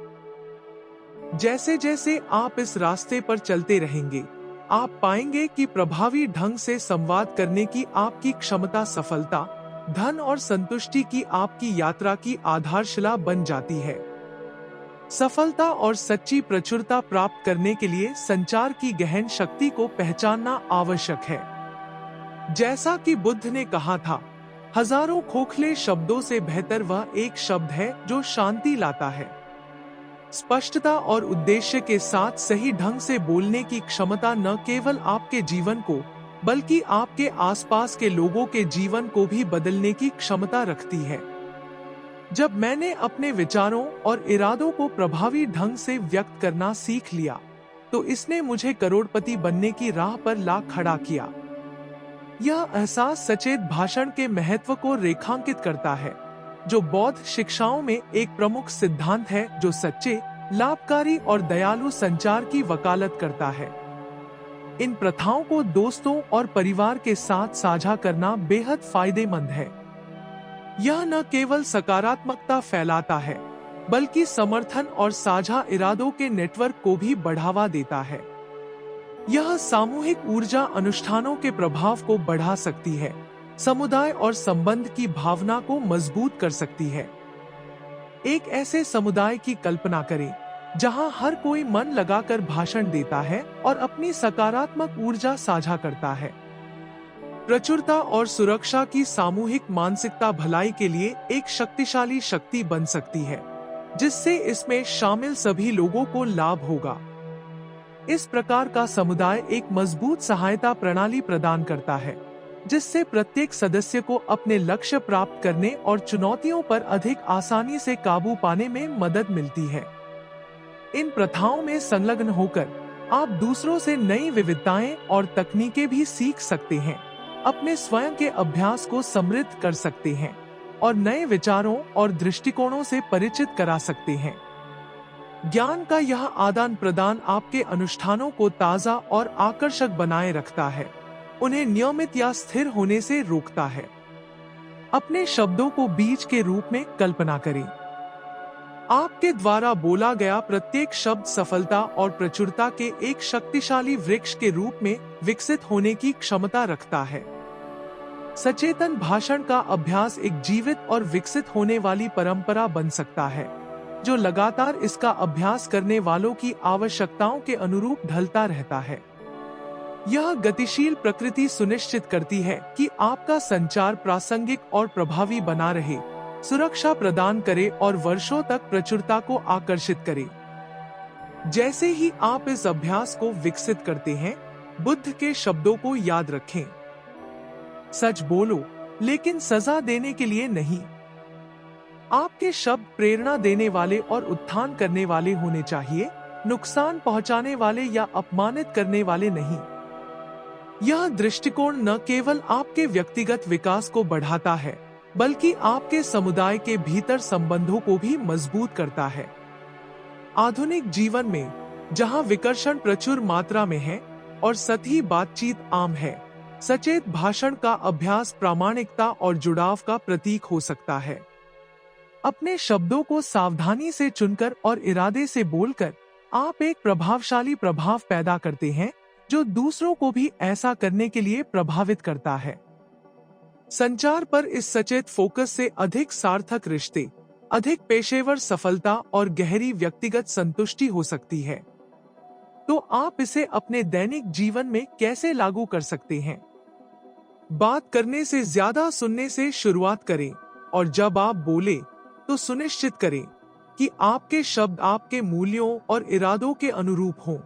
जैसे जैसे आप इस रास्ते पर चलते रहेंगे, आप पाएंगे कि प्रभावी ढंग से संवाद करने की आपकी क्षमता सफलता, धन और संतुष्टि की आपकी यात्रा की आधारशिला बन जाती है। सफलता और सच्ची प्रचुरता प्राप्त करने के लिए संचार की गहन शक्ति को पहचानना आवश्यक है। जैसा कि बुद्ध ने कहा था, हजारों खोखले शब्दों से बेहतर वह एक शब्द है जो शांति लाता है। स्पष्टता और उद्देश्य के साथ सही ढंग से बोलने की क्षमता न केवल आपके जीवन को, बल्कि आपके आसपास के लोगों के जीवन को भी बदलने की क्षमता रखती है। जब मैंने अपने विचारों और इरादों को प्रभावी ढंग से व्यक्त करना सीख लिया, तो इसने मुझे करोड़पति बनने की राह पर ला खड़ा किया। यह एहसास सचेत भाषण के महत्व को रेखांकित करता है, जो बौद्ध शिक्षाओं में एक प्रमुख सिद्धांत है जो सच्चे, लाभकारी और दयालु संचार की वकालत करता है। इन प्रथाओं को दोस्तों और परिवार के साथ साझा करना बेहद फायदेमंद है। यह न केवल सकारात्मकता फैलाता है, बल्कि समर्थन और साझा इरादों के नेटवर्क को भी बढ़ावा देता है। यह सामूहिक ऊर्जा अनुष्ठानों के प्रभाव को बढ़ा सकती है, समुदाय और संबंध की भावना को मजबूत कर सकती है। एक ऐसे समुदाय की कल्पना करें, जहां हर कोई मन लगाकर भाषण देता है और अपनी सकारात्मक ऊर्जा साझा करता है। प्रचुरता और सुरक्षा की सामूहिक मानसिकता भलाई के लिए एक शक्तिशाली शक्ति बन सकती है, जिससे इसमें शामिल सभी लोगों को लाभ होगा। इस प्रकार का समुदाय एक मजबूत सहायता प्रणाली प्रदान करता है, जिससे प्रत्येक सदस्य को अपने लक्ष्य प्राप्त करने और चुनौतियों पर अधिक आसानी से काबू पाने में मदद मिलती है। इन प्रथाओं में संलग्न होकर आप दूसरों से नई विविधताएं और तकनीकें भी सीख सकते हैं, अपने स्वयं के अभ्यास को समृद्ध कर सकते हैं और नए विचारों और दृष्टिकोणों से परिचित करा सकते हैं। ज्ञान का यह आदान प्रदान आपके अनुष्ठानों को ताजा और आकर्षक बनाए रखता है, उन्हें नियमित या स्थिर होने से रोकता है। अपने शब्दों को बीज के रूप में कल्पना करें। आपके द्वारा बोला गया प्रत्येक शब्द सफलता और प्रचुरता के एक शक्तिशाली वृक्ष के रूप में विकसित होने की क्षमता रखता है। सचेतन भाषण का अभ्यास एक जीवित और विकसित होने वाली परंपरा बन सकता है, जो लगातार इसका अभ्यास करने वालों की आवश्यकताओं के अनुरूप ढलता रहता है। यह गतिशील प्रकृति सुनिश्चित करती है कि आपका संचार प्रासंगिक और प्रभावी बना रहे, सुरक्षा प्रदान करे और वर्षों तक प्रचुरता को आकर्षित करे। जैसे ही आप इस अभ्यास को विकसित करते हैं, बुद्ध के शब्दों को याद रखें। सच बोलो, लेकिन सजा देने के लिए नहीं। आपके शब्द प्रेरणा देने वाले और उत्थान करने वाले होने चाहिए, नुकसान पहुंचाने वाले या अपमानित करने वाले नहीं। यह दृष्टिकोण न केवल आपके व्यक्तिगत विकास को बढ़ाता है, बल्कि आपके समुदाय के भीतर संबंधों को भी मजबूत करता है। आधुनिक जीवन में, जहां विकर्षण प्रचुर मात्रा में है और सतही बातचीत आम है, सचेत भाषण का अभ्यास प्रामाणिकता और जुड़ाव का प्रतीक हो सकता है। अपने शब्दों को सावधानी से चुनकर और इरादे से बोलकर आप एक प्रभावशाली प्रभाव पैदा करते हैं, जो दूसरों को भी ऐसा करने के लिए प्रभावित करता है। संचार पर इस सचेत फोकस से अधिक सार्थक रिश्ते, अधिक पेशेवर सफलता और गहरी व्यक्तिगत संतुष्टि हो सकती है। तो आप इसे अपने दैनिक जीवन में कैसे लागू कर सकते हैं? बात करने से ज्यादा सुनने से शुरुआत करें, और जब आप बोले तो सुनिश्चित करें कि आपके शब्द आपके मूल्यों और इरादों के अनुरूप हों।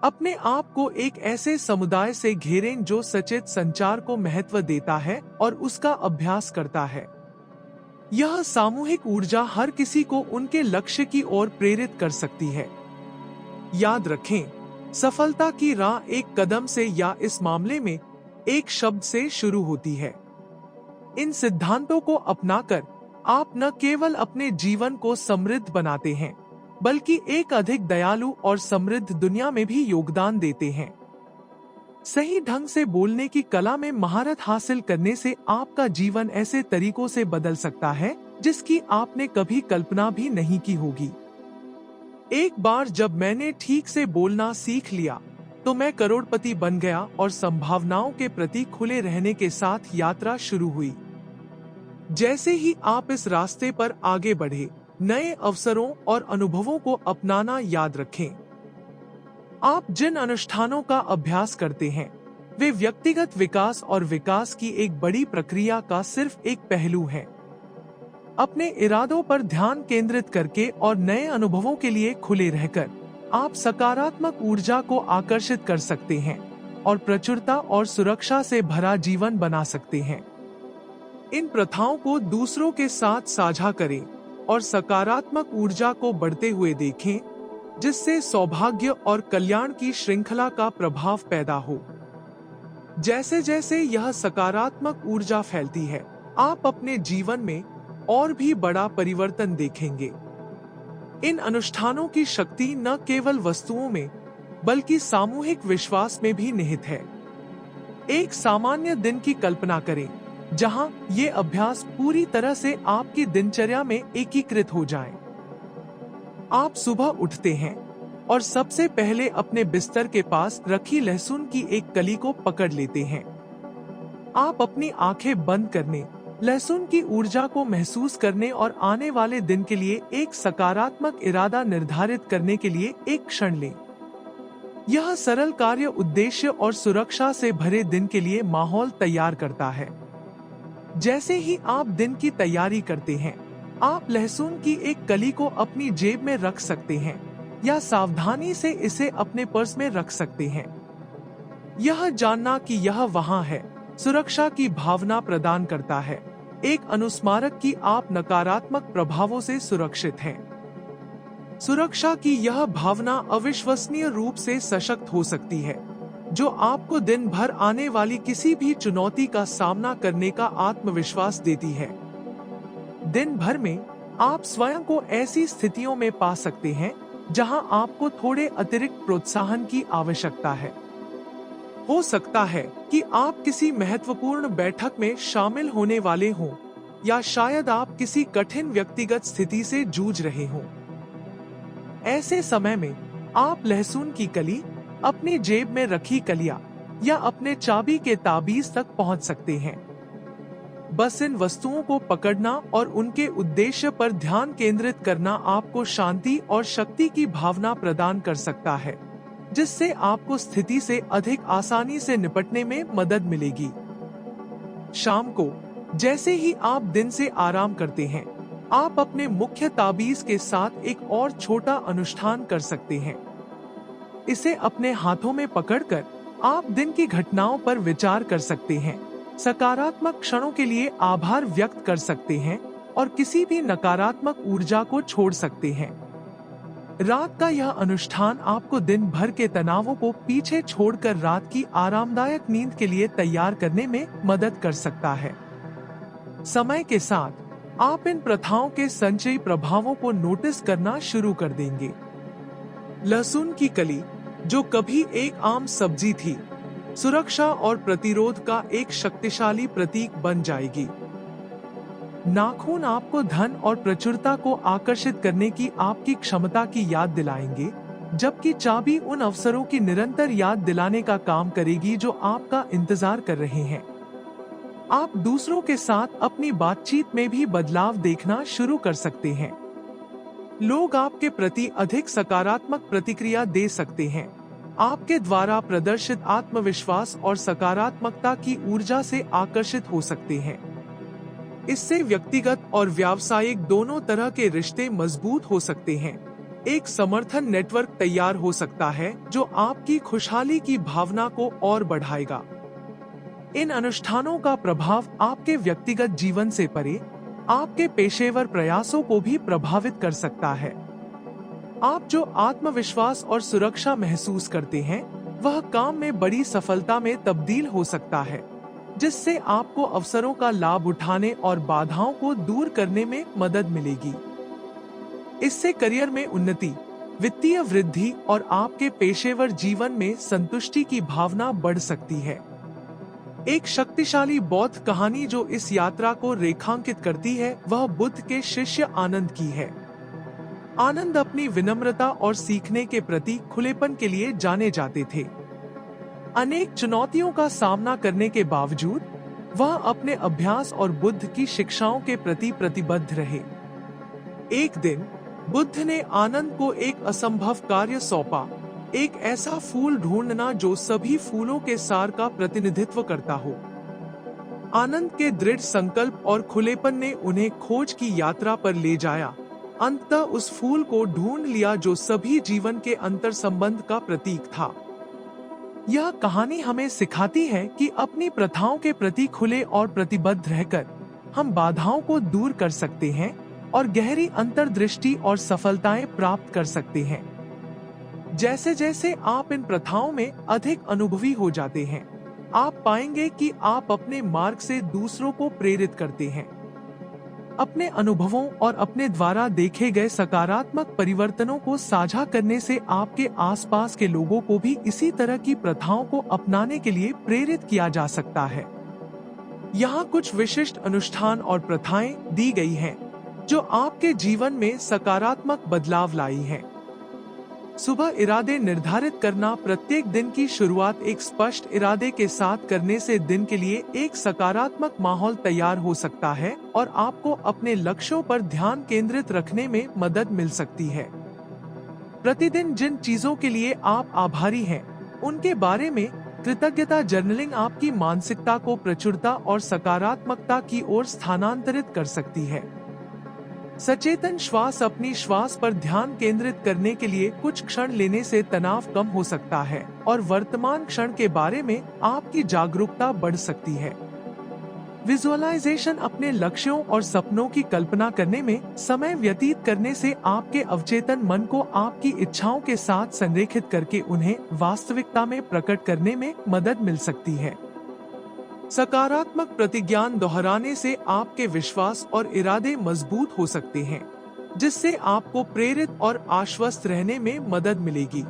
अपने आप को एक ऐसे समुदाय से घेरें जो सचेत संचार को महत्व देता है और उसका अभ्यास करता है। यह सामूहिक ऊर्जा हर किसी को उनके लक्ष्य की ओर प्रेरित कर सकती है। याद रखें, सफलता की राह एक कदम से या इस मामले में एक शब्द से शुरू होती है। इन सिद्धांतों को अपनाकर आप न केवल अपने जीवन को समृद्ध बनाते हैं, बल्कि एक अधिक दयालु और समृद्ध दुनिया में भी योगदान देते हैं। सही ढंग से बोलने की कला में महारत हासिल करने से आपका जीवन ऐसे तरीकों से बदल सकता है जिसकी आपने कभी कल्पना भी नहीं की होगी। एक बार जब मैंने ठीक से बोलना सीख लिया, तो मैं करोड़पति बन गया और संभावनाओं के प्रति खुले रहने के साथ यात्रा शुरू हुई। जैसे ही आप इस रास्ते पर आगे बढ़े, नए अवसरों और अनुभवों को अपनाना याद रखें। आप जिन अनुष्ठानों का अभ्यास करते हैं, वे व्यक्तिगत विकास और विकास की एक बड़ी प्रक्रिया का सिर्फ एक पहलू है। अपने इरादों पर ध्यान केंद्रित करके और नए अनुभवों के लिए खुले रहकर आप सकारात्मक ऊर्जा को आकर्षित कर सकते हैं और प्रचुरता और सुरक्षा से भरा जीवन बना सकते हैं। इन प्रथाओं को दूसरों के साथ साझा करें और सकारात्मक ऊर्जा को बढ़ते हुए देखें, जिससे सौभाग्य और कल्याण की श्रृंखला का प्रभाव पैदा हो। जैसे जैसे यह सकारात्मक ऊर्जा फैलती है, आप अपने जीवन में और भी बड़ा परिवर्तन देखेंगे। इन अनुष्ठानों की शक्ति न केवल वस्तुओं में, बल्कि सामूहिक विश्वास में भी निहित है। एक सामान्य दिन की कल्पना करें, जहां ये अभ्यास पूरी तरह से आपकी दिनचर्या में एकीकृत हो जाएं। आप सुबह उठते हैं और सबसे पहले अपने बिस्तर के पास रखी लहसुन की एक कली को पकड़ लेते हैं। आप अपनी आंखें बंद करने, लहसुन की ऊर्जा को महसूस करने और आने वाले दिन के लिए एक सकारात्मक इरादा निर्धारित करने के लिए एक क्षण लें। यह सरल कार्य उद्देश्य और सुरक्षा से भरे दिन के लिए माहौल तैयार करता है। जैसे ही आप दिन की तैयारी करते हैं, आप लहसुन की एक कली को अपनी जेब में रख सकते हैं या सावधानी से इसे अपने पर्स में रख सकते हैं। यह जानना कि यह वहां है, सुरक्षा की भावना प्रदान करता है, एक अनुस्मारक कि आप नकारात्मक प्रभावों से सुरक्षित हैं। सुरक्षा की यह भावना अविश्वसनीय रूप से सशक्त हो सकती है, जो आपको दिन भर आने वाली किसी भी चुनौती का सामना करने का आत्मविश्वास देती है। दिन भर में आप स्वयं को ऐसी स्थितियों में पा सकते हैं जहां आपको थोड़े अतिरिक्त प्रोत्साहन की आवश्यकता है। हो सकता है कि आप किसी महत्वपूर्ण बैठक में शामिल होने वाले हों, या शायद आप किसी कठिन व्यक्तिगत स्थिति से जूझ रहे हों। ऐसे समय में आप लहसुन की कली, अपनी जेब में रखी कलियां या अपने चाबी के ताबीज तक पहुंच सकते हैं। बस इन वस्तुओं को पकड़ना और उनके उद्देश्य पर ध्यान केंद्रित करना आपको शांति और शक्ति की भावना प्रदान कर सकता है, जिससे आपको स्थिति से अधिक आसानी से निपटने में मदद मिलेगी। शाम को जैसे ही आप दिन से आराम करते हैं, आप अपने मुख्य ताबीज के साथ एक और छोटा अनुष्ठान कर सकते हैं। इसे अपने हाथों में पकड़कर आप दिन की घटनाओं पर विचार कर सकते हैं, सकारात्मक क्षणों के लिए आभार व्यक्त कर सकते हैं और किसी भी नकारात्मक ऊर्जा को छोड़ सकते हैं। रात का यह अनुष्ठान आपको दिन भर के तनावों को पीछे छोड़कर रात की आरामदायक नींद के लिए तैयार करने में मदद कर सकता है। समय के साथ आप इन प्रथाओं के संचयी प्रभावों को नोटिस करना शुरू कर देंगे। लहसुन की कली, जो कभी एक आम सब्जी थी, सुरक्षा और प्रतिरोध का एक शक्तिशाली प्रतीक बन जाएगी। नाखून आपको धन और प्रचुरता को आकर्षित करने की आपकी क्षमता की याद दिलाएंगे, जबकि चाबी उन अवसरों की निरंतर याद दिलाने का काम करेगी जो आपका इंतजार कर रहे हैं। आप दूसरों के साथ अपनी बातचीत में भी बदलाव देखना शुरू कर सकते हैं। लोग आपके प्रति अधिक सकारात्मक प्रतिक्रिया दे सकते हैं। आपके द्वारा प्रदर्शित आत्मविश्वास और सकारात्मकता की ऊर्जा से आकर्षित हो सकते हैं। इससे व्यक्तिगत और व्यावसायिक दोनों तरह के रिश्ते मजबूत हो सकते हैं। एक समर्थन नेटवर्क तैयार हो सकता है जो आपकी खुशहाली की भावना को और बढ़ाएगा। इन अनुष्ठानों का प्रभाव आपके व्यक्तिगत जीवन से परे आपके पेशेवर प्रयासों को भी प्रभावित कर सकता है। आप जो आत्मविश्वास और सुरक्षा महसूस करते हैं, वह काम में बड़ी सफलता में तब्दील हो सकता है, जिससे आपको अवसरों का लाभ उठाने और बाधाओं को दूर करने में मदद मिलेगी। इससे करियर में उन्नति, वित्तीय वृद्धि और आपके पेशेवर जीवन में संतुष्टि की भावना बढ़ सकती है। एक शक्तिशाली बौद्ध कहानी जो इस यात्रा को रेखांकित करती है, वह बुद्ध के शिष्य आनंद की है। आनंद अपनी विनम्रता और सीखने के प्रति खुलेपन के लिए जाने जाते थे। अनेक चुनौतियों का सामना करने के बावजूद वह अपने अभ्यास और बुद्ध की शिक्षाओं के प्रति प्रतिबद्ध रहे। एक दिन बुद्ध ने आनंद को एक असंभव कार्य सौंपा, एक ऐसा फूल ढूंढना जो सभी फूलों के सार का प्रतिनिधित्व करता हो। आनंद के दृढ़ संकल्प और खुलेपन ने उन्हें खोज की यात्रा पर ले जाया। अंततः उस फूल को ढूंढ लिया जो सभी जीवन के अंतर संबंध का प्रतीक था। यह कहानी हमें सिखाती है कि अपनी प्रथाओं के प्रति खुले और प्रतिबद्ध रहकर हम बाधाओं को दूर कर सकते हैं और गहरी अंतर्दृष्टि और सफलताएं प्राप्त कर सकते हैं। जैसे जैसे आप इन प्रथाओं में अधिक अनुभवी हो जाते हैं, आप पाएंगे कि आप अपने मार्ग से दूसरों को प्रेरित करते हैं। अपने अनुभवों और अपने द्वारा देखे गए सकारात्मक परिवर्तनों को साझा करने से आपके आसपास के लोगों को भी इसी तरह की प्रथाओं को अपनाने के लिए प्रेरित किया जा सकता है। यहाँ कुछ विशिष्ट अनुष्ठान और प्रथाएं दी गई हैं, जो आपके जीवन में सकारात्मक बदलाव लाई हैं। सुबह इरादे निर्धारित करना। प्रत्येक दिन की शुरुआत एक स्पष्ट इरादे के साथ करने से दिन के लिए एक सकारात्मक माहौल तैयार हो सकता है और आपको अपने लक्ष्यों पर ध्यान केंद्रित रखने में मदद मिल सकती है। प्रतिदिन जिन चीजों के लिए आप आभारी हैं, उनके बारे में कृतज्ञता जर्नलिंग आपकी मानसिकता को प्रचुरता और सकारात्मकता की ओर स्थानांतरित कर सकती है। सचेतन श्वास। अपनी श्वास पर ध्यान केंद्रित करने के लिए कुछ क्षण लेने से तनाव कम हो सकता है और वर्तमान क्षण के बारे में आपकी जागरूकता बढ़ सकती है। विजुअलाइजेशन। अपने लक्ष्यों और सपनों की कल्पना करने में समय व्यतीत करने से आपके अवचेतन मन को आपकी इच्छाओं के साथ संरेखित करके उन्हें वास्तविकता में प्रकट करने में मदद मिल सकती है। सकारात्मक प्रतिज्ञान दोहराने से आपके विश्वास और इरादे मजबूत हो सकते हैं, जिससे आपको प्रेरित और आश्वस्त रहने में मदद मिलेगी।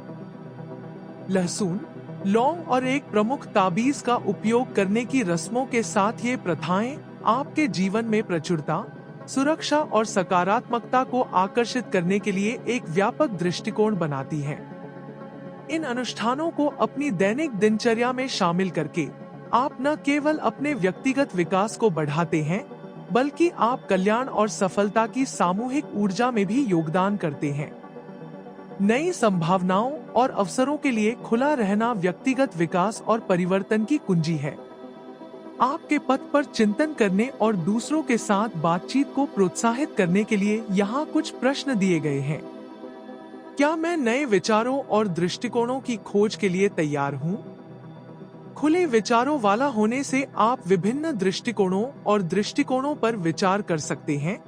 लहसुन, लौंग और एक प्रमुख ताबीज का उपयोग करने की रस्मों के साथ ये प्रथाएं आपके जीवन में प्रचुरता, सुरक्षा और सकारात्मकता को आकर्षित करने के लिए एक व्यापक दृष्टिकोण बनाती हैं। इन अनुष्ठानों को अपनी दैनिक दिनचर्या में शामिल करके आप न केवल अपने व्यक्तिगत विकास को बढ़ाते हैं, बल्कि आप कल्याण और सफलता की सामूहिक ऊर्जा में भी योगदान करते हैं। नई संभावनाओं और अवसरों के लिए खुला रहना व्यक्तिगत विकास और परिवर्तन की कुंजी है। आपके पथ पर चिंतन करने और दूसरों के साथ बातचीत को प्रोत्साहित करने के लिए यहाँ कुछ प्रश्न दिए गए हैं। क्या मैं नए विचारों और दृष्टिकोणों की खोज के लिए तैयार हूँ? खुले विचारों वाला होने से आप विभिन्न दृष्टिकोणों और दृष्टिकोणों पर विचार कर सकते हैं,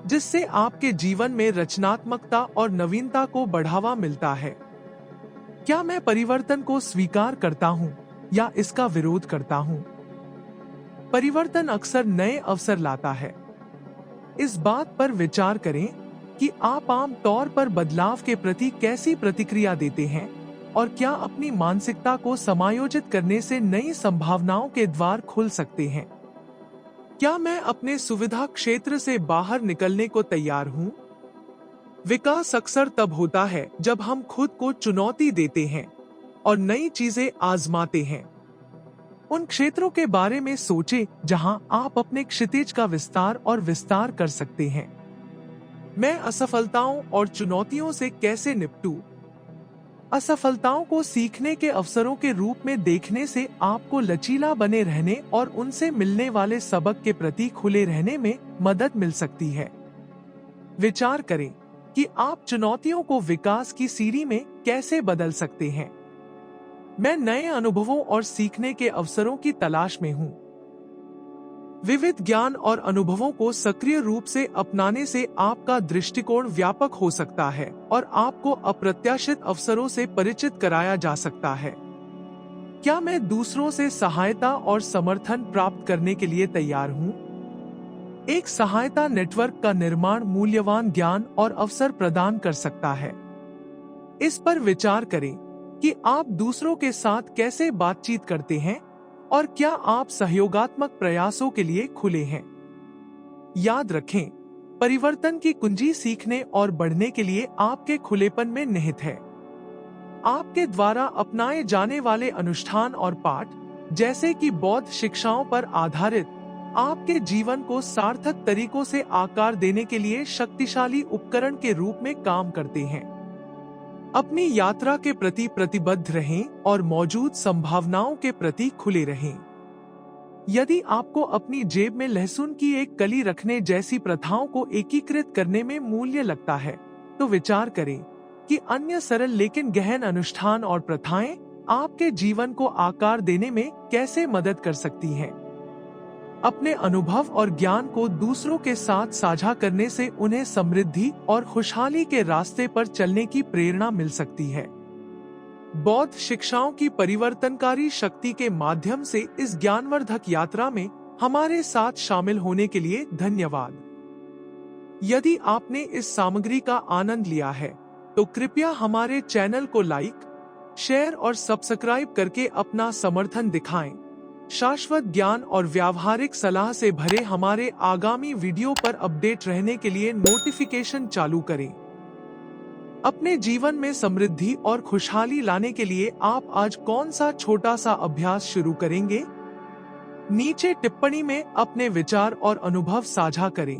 जिससे आपके जीवन में रचनात्मकता और नवीनता को बढ़ावा मिलता है। क्या मैं परिवर्तन को स्वीकार करता हूँ या इसका विरोध करता हूँ? परिवर्तन अक्सर नए अवसर लाता है। इस बात पर विचार करें कि आप आम तौर पर बदलाव के प्रति कैसी प्रतिक्रिया देते हैं और क्या अपनी मानसिकता को समायोजित करने से नई संभावनाओं के द्वार खुल सकते हैं। क्या मैं अपने सुविधा क्षेत्र से बाहर निकलने को तैयार हूँ? विकास अक्सर तब होता है जब हम खुद को चुनौती देते हैं और नई चीजें आजमाते हैं। उन क्षेत्रों के बारे में सोचें जहां आप अपने क्षितिज का विस्तार कर सकते हैं। मैं असफलताओं और चुनौतियों से कैसे निपटूं? असफलताओं को सीखने के अवसरों के रूप में देखने से आपको लचीला बने रहने और उनसे मिलने वाले सबक के प्रति खुले रहने में मदद मिल सकती है। विचार करें कि आप चुनौतियों को विकास की सीढ़ी में कैसे बदल सकते हैं। मैं नए अनुभवों और सीखने के अवसरों की तलाश में हूँ। विविध ज्ञान और अनुभवों को सक्रिय रूप से अपनाने से आपका दृष्टिकोण व्यापक हो सकता है और आपको अप्रत्याशित अवसरों से परिचित कराया जा सकता है। क्या मैं दूसरों से सहायता और समर्थन प्राप्त करने के लिए तैयार हूँ? एक सहायता नेटवर्क का निर्माण मूल्यवान ज्ञान और अवसर प्रदान कर सकता है। इस पर विचार करें कि आप दूसरों के साथ कैसे बातचीत करते हैं और क्या आप सहयोगात्मक प्रयासों के लिए खुले हैं। याद रखें, परिवर्तन की कुंजी सीखने और बढ़ने के लिए आपके खुलेपन में निहित है। आपके द्वारा अपनाए जाने वाले अनुष्ठान और पाठ, जैसे कि बौद्ध शिक्षाओं पर आधारित, आपके जीवन को सार्थक तरीकों से आकार देने के लिए शक्तिशाली उपकरण के रूप में काम करते हैं। अपनी यात्रा के प्रति प्रतिबद्ध रहें और मौजूद संभावनाओं के प्रति खुले रहें। यदि आपको अपनी जेब में लहसुन की एक कली रखने जैसी प्रथाओं को एकीकृत करने में मूल्य लगता है, तो विचार करें कि अन्य सरल लेकिन गहन अनुष्ठान और प्रथाएं आपके जीवन को आकार देने में कैसे मदद कर सकती हैं। अपने अनुभव और ज्ञान को दूसरों के साथ साझा करने से उन्हें समृद्धि और खुशहाली के रास्ते पर चलने की प्रेरणा मिल सकती है। बौद्ध शिक्षाओं की परिवर्तनकारी शक्ति के माध्यम से इस ज्ञानवर्धक यात्रा में हमारे साथ शामिल होने के लिए धन्यवाद। यदि आपने इस सामग्री का आनंद लिया है, तो कृपया हमारे चैनल को लाइक, शेयर और सब्सक्राइब करके अपना समर्थन दिखाएं। शाश्वत ज्ञान और व्यावहारिक सलाह से भरे हमारे आगामी वीडियो पर अपडेट रहने के लिए नोटिफिकेशन चालू करें। अपने जीवन में समृद्धि और खुशहाली लाने के लिए आप आज कौन सा छोटा सा अभ्यास शुरू करेंगे? नीचे टिप्पणी में अपने विचार और अनुभव साझा करें।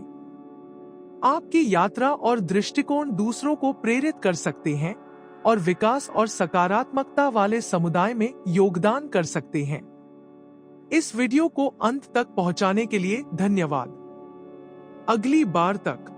आपकी यात्रा और दृष्टिकोण दूसरों को प्रेरित कर सकते हैं और विकास और सकारात्मकता वाले समुदाय में योगदान कर सकते हैं। इस वीडियो को अंत तक पहुंचाने के लिए धन्यवाद। अगली बार तक